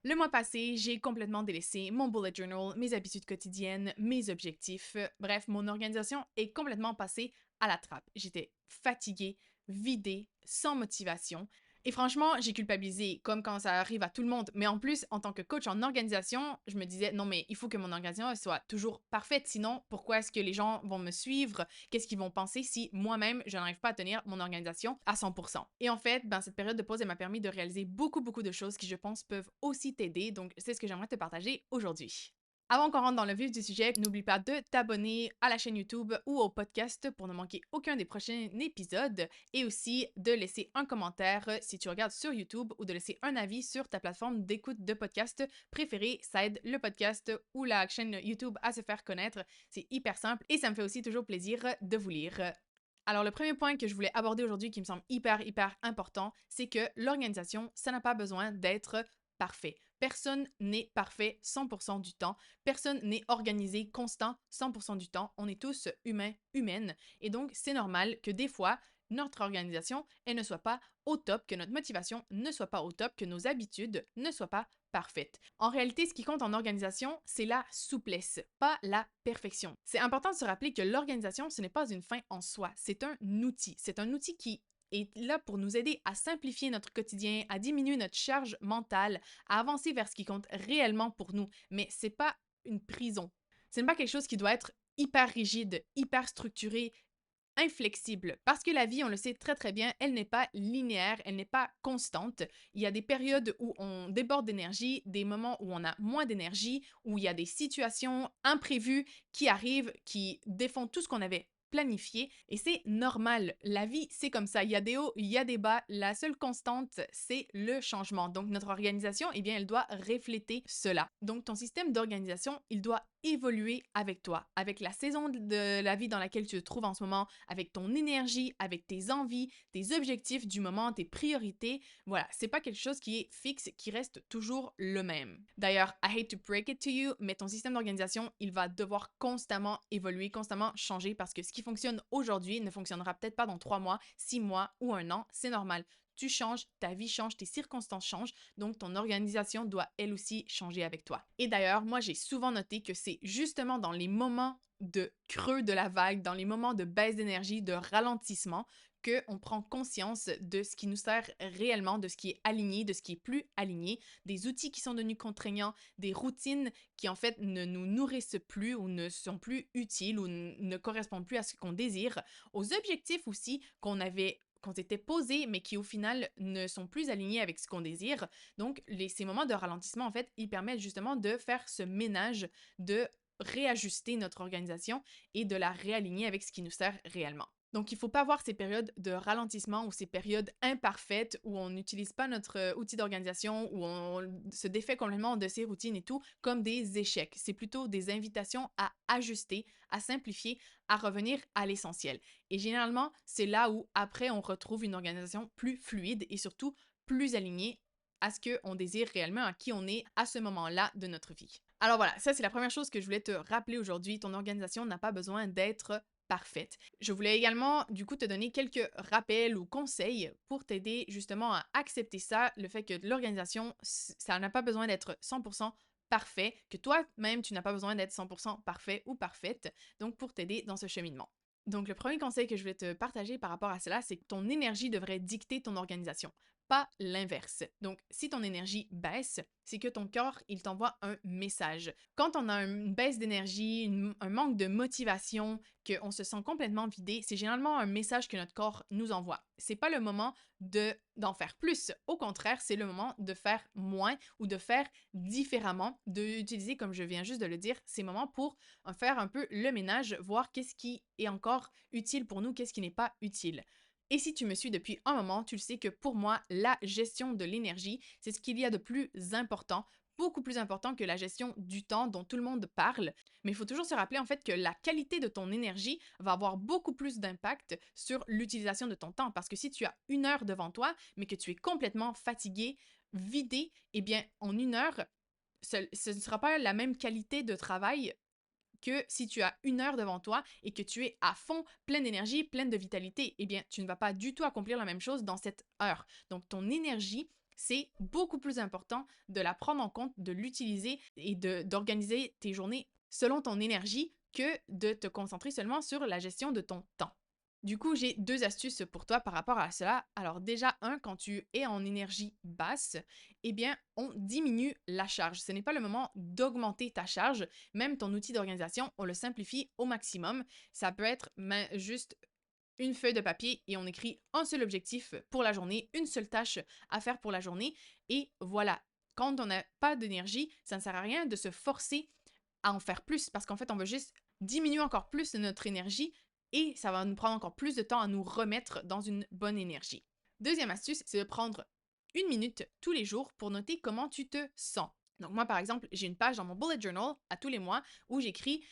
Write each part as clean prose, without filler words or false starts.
Le mois passé, j'ai complètement délaissé mon bullet journal, mes habitudes quotidiennes, mes objectifs. Bref, mon organisation est complètement passée à la trappe. J'étais fatiguée, vidée, sans motivation. Et franchement, j'ai culpabilisé, comme quand ça arrive à tout le monde. Mais en plus, en tant que coach en organisation, je me disais, non mais il faut que mon organisation soit toujours parfaite. Sinon, pourquoi est-ce que les gens vont me suivre? Qu'est-ce qu'ils vont penser si moi-même, je n'arrive pas à tenir mon organisation à 100%? Et en fait, cette période de pause, elle m'a permis de réaliser beaucoup de choses qui, je pense, peuvent aussi t'aider. Donc, c'est ce que j'aimerais te partager aujourd'hui. Avant qu'on rentre dans le vif du sujet, n'oublie pas de t'abonner à la chaîne YouTube ou au podcast pour ne manquer aucun des prochains épisodes et aussi de laisser un commentaire si tu regardes sur YouTube ou de laisser un avis sur ta plateforme d'écoute de podcast préférée. Ça aide le podcast ou la chaîne YouTube à se faire connaître. C'est hyper simple et ça me fait aussi toujours plaisir de vous lire. Alors, le premier point que je voulais aborder aujourd'hui qui me semble hyper important, c'est que l'organisation, ça n'a pas besoin d'être parfait. Personne n'est parfait 100% du temps. Personne n'est organisé constant 100% du temps. On est tous humains, humaines. Et donc, c'est normal que des fois, notre organisation, elle ne soit pas au top, que notre motivation ne soit pas au top, que nos habitudes ne soient pas parfaites. En réalité, ce qui compte en organisation, c'est la souplesse, pas la perfection. C'est important de se rappeler que l'organisation, ce n'est pas une fin en soi, c'est un outil. C'est un outil qui est là pour nous aider à simplifier notre quotidien, à diminuer notre charge mentale, à avancer vers ce qui compte réellement pour nous. Mais c'est pas une prison. Ce n'est pas quelque chose qui doit être hyper rigide, hyper structuré, inflexible. Parce que la vie, on le sait très bien, elle n'est pas linéaire, elle n'est pas constante. Il y a des périodes où on déborde d'énergie, des moments où on a moins d'énergie, où il y a des situations imprévues qui arrivent, qui défont tout ce qu'on avait planifié et c'est normal. La vie, c'est comme ça. Il y a des hauts, il y a des bas. La seule constante, c'est le changement. Donc, notre organisation, eh bien, elle doit refléter cela. Donc, ton système d'organisation, il doit évoluer avec toi, avec la saison de la vie dans laquelle tu te trouves en ce moment, avec ton énergie, avec tes envies, tes objectifs du moment, tes priorités. Voilà, c'est pas quelque chose qui est fixe, qui reste toujours le même. D'ailleurs, I hate to break it to you, mais ton système d'organisation, il va devoir constamment évoluer, constamment changer parce que ce qui fonctionne aujourd'hui ne fonctionnera peut-être pas dans 3 mois, 6 mois ou un an. C'est normal. Tu changes, ta vie change, tes circonstances changent, donc ton organisation doit elle aussi changer avec toi. Et d'ailleurs, moi j'ai souvent noté que c'est justement dans les moments de creux de la vague, dans les moments de baisse d'énergie, de ralentissement, qu'on prend conscience de ce qui nous sert réellement, de ce qui est aligné, de ce qui est plus aligné, des outils qui sont devenus contraignants, des routines qui en fait ne nous nourrissent plus ou ne sont plus utiles ou ne correspondent plus à ce qu'on désire, aux objectifs aussi qu'on s'était posés, mais qui au final ne sont plus alignés avec ce qu'on désire. Donc, ces moments de ralentissement, en fait, ils permettent justement de faire ce ménage, de réajuster notre organisation et de la réaligner avec ce qui nous sert réellement. Donc, il ne faut pas voir ces périodes de ralentissement ou ces périodes imparfaites où on n'utilise pas notre outil d'organisation, où on se défait complètement de ses routines et tout, comme des échecs. C'est plutôt des invitations à ajuster, à simplifier, à revenir à l'essentiel. Et généralement, c'est là où, après, on retrouve une organisation plus fluide et surtout plus alignée à ce qu'on désire réellement, à qui on est à ce moment-là de notre vie. Alors voilà, ça c'est la première chose que je voulais te rappeler aujourd'hui. Ton organisation n'a pas besoin d'être parfaite. Je voulais également, du coup, te donner quelques rappels ou conseils pour t'aider justement à accepter ça, le fait que l'organisation, ça n'a pas besoin d'être 100% parfait, que toi-même, tu n'as pas besoin d'être 100% parfait ou parfaite, donc pour t'aider dans ce cheminement. Donc, le premier conseil que je voulais te partager par rapport à cela, c'est que ton énergie devrait dicter ton organisation, pas l'inverse. Donc, si ton énergie baisse, c'est que ton corps, il t'envoie un message. Quand on a une baisse d'énergie, un manque de motivation, qu'on se sent complètement vidé, c'est généralement un message que notre corps nous envoie. C'est pas le moment d'en faire plus. Au contraire, c'est le moment de faire moins ou de faire différemment, d'utiliser, comme je viens juste de le dire, ces moments pour faire un peu le ménage, voir qu'est-ce qui est encore utile pour nous, qu'est-ce qui n'est pas utile. Et si tu me suis depuis un moment, tu le sais que pour moi, la gestion de l'énergie, c'est ce qu'il y a de plus important, beaucoup plus important que la gestion du temps dont tout le monde parle. Mais il faut toujours se rappeler en fait que la qualité de ton énergie va avoir beaucoup plus d'impact sur l'utilisation de ton temps. Parce que si tu as 1 heure devant toi, mais que tu es complètement fatigué, vidé, eh bien en 1 heure, ce ne sera pas la même qualité de travail que si tu as 1 heure devant toi et que tu es à fond, pleine d'énergie, pleine de vitalité, eh bien, tu ne vas pas du tout accomplir la même chose dans cette heure. Donc, ton énergie, c'est beaucoup plus important de la prendre en compte, de l'utiliser et d'organiser tes journées selon ton énergie que de te concentrer seulement sur la gestion de ton temps. Du coup, j'ai 2 astuces pour toi par rapport à cela. Alors déjà, quand tu es en énergie basse, eh bien, on diminue la charge. Ce n'est pas le moment d'augmenter ta charge. Même ton outil d'organisation, on le simplifie au maximum. Ça peut être juste une feuille de papier et on écrit un seul objectif pour la journée, une seule tâche à faire pour la journée et voilà. Quand on n'a pas d'énergie, ça ne sert à rien de se forcer à en faire plus parce qu'en fait, on veut juste diminuer encore plus notre énergie et ça va nous prendre encore plus de temps à nous remettre dans une bonne énergie. Deuxième astuce, c'est de prendre 1 minute tous les jours pour noter comment tu te sens. Donc moi, par exemple, j'ai une page dans mon bullet journal à tous les mois où j'écris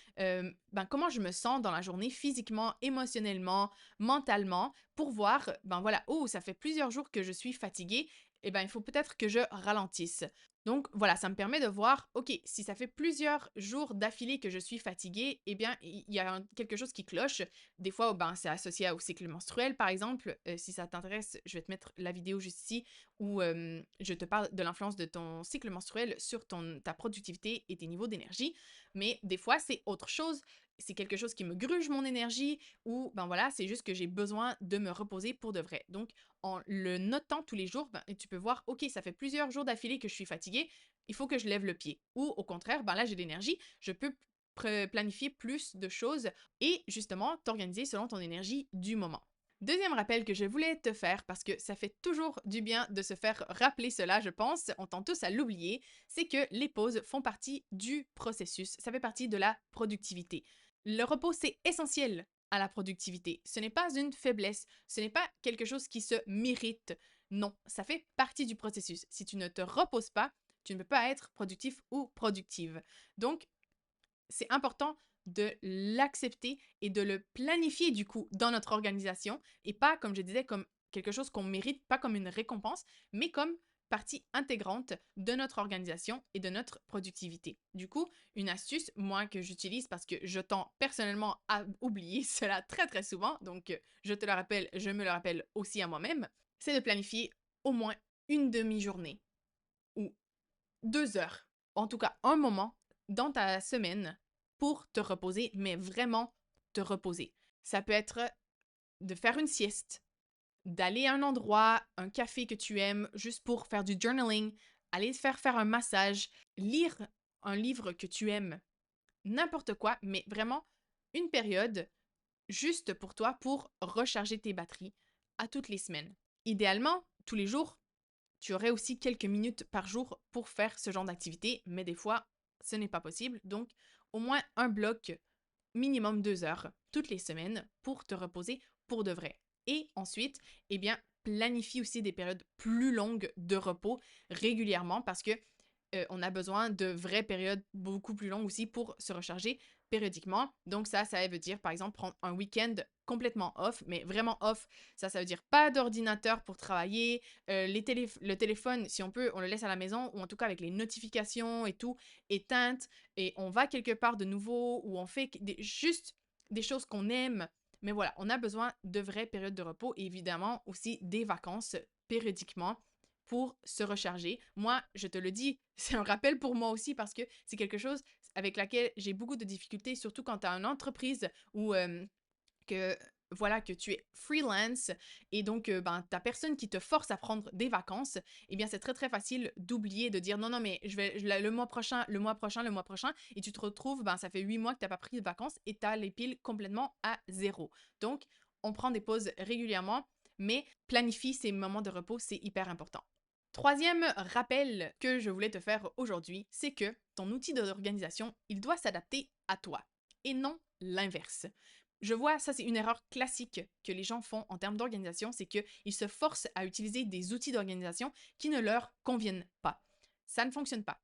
comment je me sens dans la journée physiquement, émotionnellement, mentalement, pour voir, voilà, oh, ça fait plusieurs jours que je suis fatiguée, et il faut peut-être que je ralentisse. Donc voilà, ça me permet de voir, ok, si ça fait plusieurs jours d'affilée que je suis fatiguée, eh bien, il y a quelque chose qui cloche. Des fois, c'est associé au cycle menstruel, par exemple. Si ça t'intéresse, je vais te mettre la vidéo juste ici où je te parle de l'influence de ton cycle menstruel sur ta productivité et tes niveaux d'énergie. Mais des fois, c'est autre chose. C'est quelque chose qui me gruge mon énergie ou, voilà, c'est juste que j'ai besoin de me reposer pour de vrai. Donc, en le notant tous les jours, tu peux voir, ok, ça fait plusieurs jours d'affilée que je suis fatiguée, il faut que je lève le pied. Ou au contraire, là, j'ai de l'énergie, je peux planifier plus de choses et justement t'organiser selon ton énergie du moment. Deuxième rappel que je voulais te faire, parce que ça fait toujours du bien de se faire rappeler cela, je pense, on tend tous à l'oublier, c'est que les pauses font partie du processus, ça fait partie de la productivité. Le repos, c'est essentiel à la productivité. Ce n'est pas une faiblesse, ce n'est pas quelque chose qui se mérite. Non, ça fait partie du processus. Si tu ne te reposes pas, tu ne peux pas être productif ou productive. Donc, c'est important de l'accepter et de le planifier du coup dans notre organisation et pas, comme je disais, comme quelque chose qu'on mérite, pas comme une récompense, mais comme partie intégrante de notre organisation et de notre productivité. Du coup, une astuce, moi, que j'utilise parce que je tends personnellement à oublier cela très très souvent, donc je te le rappelle, je me le rappelle aussi à moi-même, c'est de planifier au moins une demi-journée ou 2 heures, en tout cas un moment dans ta semaine pour te reposer, mais vraiment te reposer. Ça peut être de faire une sieste, d'aller à un endroit, un café que tu aimes, juste pour faire du journaling, aller te faire un massage, lire un livre que tu aimes, n'importe quoi, mais vraiment une période juste pour toi pour recharger tes batteries à toutes les semaines. Idéalement, tous les jours, tu aurais aussi quelques minutes par jour pour faire ce genre d'activité, mais des fois, ce n'est pas possible. Donc, au moins un bloc, minimum 2 heures, toutes les semaines, pour te reposer pour de vrai. Et ensuite, eh bien, planifie aussi des périodes plus longues de repos régulièrement parce que on a besoin de vraies périodes beaucoup plus longues aussi pour se recharger périodiquement. Donc ça veut dire, par exemple, prendre un week-end complètement off, mais vraiment off. Ça veut dire pas d'ordinateur pour travailler, le téléphone, si on peut, on le laisse à la maison, ou en tout cas avec les notifications et tout, éteintes, et on va quelque part de nouveau, ou on fait juste des choses qu'on aime. Mais voilà, on a besoin de vraies périodes de repos, et évidemment aussi des vacances périodiquement pour se recharger. Moi, je te le dis, c'est un rappel pour moi aussi parce que c'est quelque chose avec laquelle j'ai beaucoup de difficultés, surtout quand tu as une entreprise ou que voilà, que tu es freelance et donc ta personne qui te force à prendre des vacances, eh bien c'est très très facile d'oublier, de dire non non mais le mois prochain, le mois prochain, le mois prochain et tu te retrouves, ça fait 8 mois que tu n'as pas pris de vacances et tu as les piles complètement à zéro. Donc on prend des pauses régulièrement, mais planifie ces moments de repos, c'est hyper important. Troisième rappel que je voulais te faire aujourd'hui, c'est que ton outil d'organisation, il doit s'adapter à toi et non l'inverse. Je vois, ça c'est une erreur classique que les gens font en termes d'organisation, c'est qu'ils se forcent à utiliser des outils d'organisation qui ne leur conviennent pas. Ça ne fonctionne pas.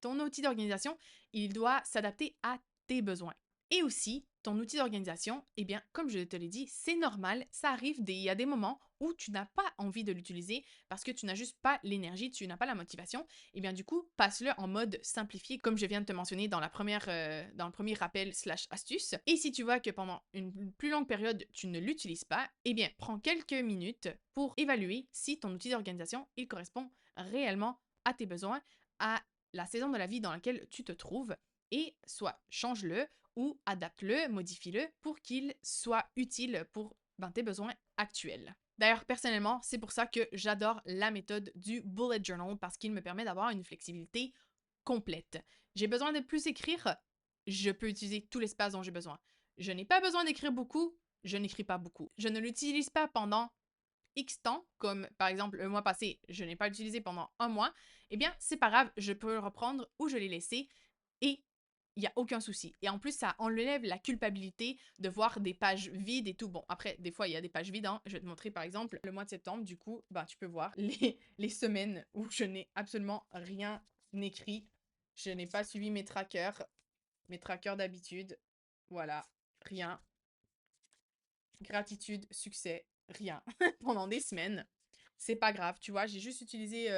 Ton outil d'organisation, il doit s'adapter à tes besoins. Et aussi, ton outil d'organisation, eh bien, comme je te l'ai dit, c'est normal, ça arrive, il y a des moments où tu n'as pas envie de l'utiliser parce que tu n'as juste pas l'énergie, tu n'as pas la motivation. Eh bien, du coup, passe-le en mode simplifié, comme je viens de te mentionner dans dans le premier rappel / astuce. Et si tu vois que pendant une plus longue période, tu ne l'utilises pas, eh bien, prends quelques minutes pour évaluer si ton outil d'organisation, il correspond réellement à tes besoins, à la saison de la vie dans laquelle tu te trouves et soit change-le ou adapte-le, modifie-le pour qu'il soit utile pour tes besoins actuels. D'ailleurs, personnellement, c'est pour ça que j'adore la méthode du bullet journal parce qu'il me permet d'avoir une flexibilité complète. J'ai besoin de plus écrire, je peux utiliser tout l'espace dont j'ai besoin. Je n'ai pas besoin d'écrire beaucoup, je n'écris pas beaucoup. Je ne l'utilise pas pendant X temps, comme par exemple le mois passé, je n'ai pas utilisé pendant un mois, eh bien, c'est pas grave, je peux le reprendre où je l'ai laissé et il n'y a aucun souci. Et en plus, ça enlève la culpabilité de voir des pages vides et tout. Bon, après, des fois, il y a des pages vides. Hein. Je vais te montrer, par exemple, le mois de septembre. Du coup, tu peux voir les semaines où je n'ai absolument rien écrit. Je n'ai pas suivi mes trackers d'habitude. Voilà, rien. Gratitude, succès, rien. Pendant des semaines. C'est pas grave, tu vois, j'ai juste utilisé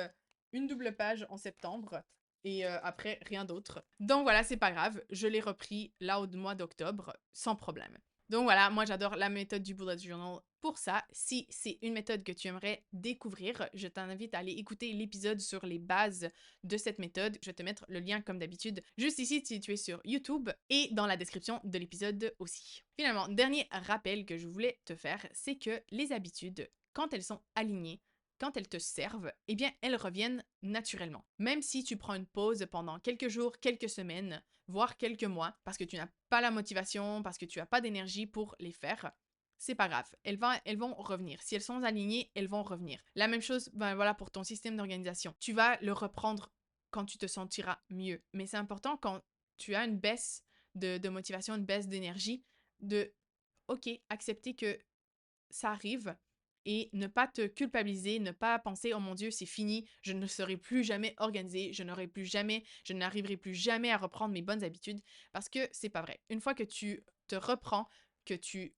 une double page en septembre et après rien d'autre. Donc voilà, c'est pas grave, je l'ai repris là au mois d'octobre sans problème. Donc voilà, moi j'adore la méthode du bullet journal pour ça. Si c'est une méthode que tu aimerais découvrir, je t'invite à aller écouter l'épisode sur les bases de cette méthode. Je vais te mettre le lien comme d'habitude juste ici si tu es sur YouTube et dans la description de l'épisode aussi. Finalement, dernier rappel que je voulais te faire, c'est que les habitudes, quand elles sont alignées, quand elles te servent, eh bien, elles reviennent naturellement. Même si tu prends une pause pendant quelques jours, quelques semaines, voire quelques mois, parce que tu n'as pas la motivation, parce que tu n'as pas d'énergie pour les faire, c'est pas grave. Elles vont revenir. Si elles sont alignées, elles vont revenir. La même chose, voilà, pour ton système d'organisation. Tu vas le reprendre quand tu te sentiras mieux. Mais c'est important quand tu as une baisse de motivation, une baisse d'énergie, de, ok, accepter que ça arrive et ne pas te culpabiliser, ne pas penser oh mon Dieu, c'est fini, je ne serai plus jamais organisée, je n'arriverai plus jamais à reprendre mes bonnes habitudes parce que c'est pas vrai. Une fois que tu te reprends, que tu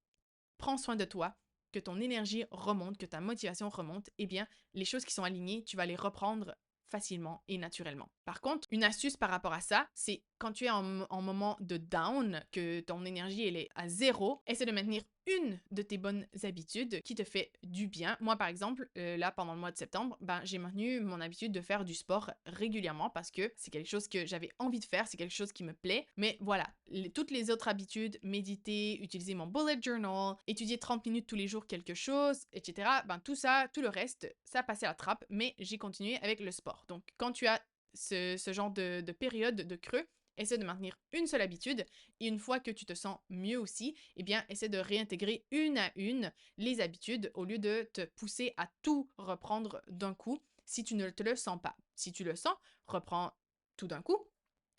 prends soin de toi, que ton énergie remonte, que ta motivation remonte, eh bien, les choses qui sont alignées, tu vas les reprendre facilement et naturellement. Par contre, une astuce par rapport à ça, c'est quand tu es en moment de down, que ton énergie elle est à zéro, essaie de maintenir une de tes bonnes habitudes qui te fait du bien. Moi, par exemple, là, pendant le mois de septembre, j'ai maintenu mon habitude de faire du sport régulièrement parce que c'est quelque chose que j'avais envie de faire, c'est quelque chose qui me plaît. Mais voilà, toutes les autres habitudes, méditer, utiliser mon bullet journal, étudier 30 minutes tous les jours quelque chose, etc., tout ça, tout le reste, ça a passé à la trappe, mais j'ai continué avec le sport. Donc, quand tu as ce genre de période de creux, essaie de maintenir une seule habitude et une fois que tu te sens mieux aussi, eh bien, essaie de réintégrer une à une les habitudes au lieu de te pousser à tout reprendre d'un coup si tu ne te le sens pas. Si tu le sens, reprends tout d'un coup.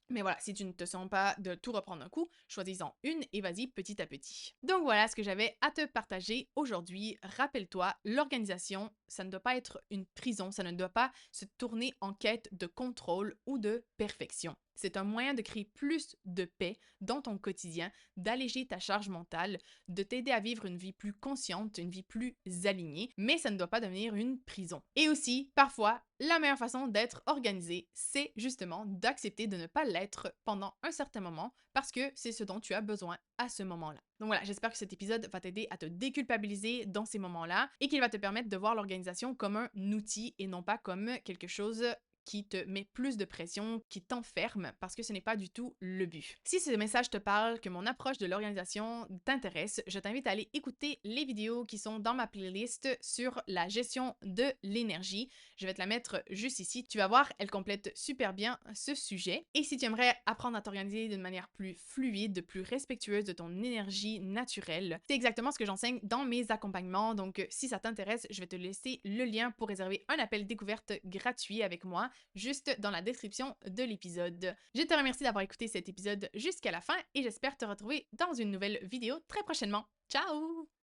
Mais voilà, si tu ne te sens pas de tout reprendre d'un coup, choisis-en une et vas-y petit à petit. Donc voilà ce que j'avais à te partager aujourd'hui. Rappelle-toi, l'organisation, ça ne doit pas être une prison, ça ne doit pas se tourner en quête de contrôle ou de perfection. C'est un moyen de créer plus de paix dans ton quotidien, d'alléger ta charge mentale, de t'aider à vivre une vie plus consciente, une vie plus alignée, mais ça ne doit pas devenir une prison. Et aussi, parfois, la meilleure façon d'être organisé, c'est justement d'accepter de ne pas l'être pendant un certain moment parce que c'est ce dont tu as besoin à ce moment-là. Donc voilà, j'espère que cet épisode va t'aider à te déculpabiliser dans ces moments-là et qu'il va te permettre de voir l'organisation comme un outil et non pas comme quelque chose qui te met plus de pression, qui t'enferme, parce que ce n'est pas du tout le but. Si ce message te parle, que mon approche de l'organisation t'intéresse, je t'invite à aller écouter les vidéos qui sont dans ma playlist sur la gestion de l'énergie. Je vais te la mettre juste ici. Tu vas voir, elle complète super bien ce sujet. Et si tu aimerais apprendre à t'organiser d'une manière plus fluide, plus respectueuse de ton énergie naturelle, c'est exactement ce que j'enseigne dans mes accompagnements. Donc, si ça t'intéresse, je vais te laisser le lien pour réserver un appel découverte gratuit avec moi juste dans la description de l'épisode. Je te remercie d'avoir écouté cet épisode jusqu'à la fin et j'espère te retrouver dans une nouvelle vidéo très prochainement. Ciao!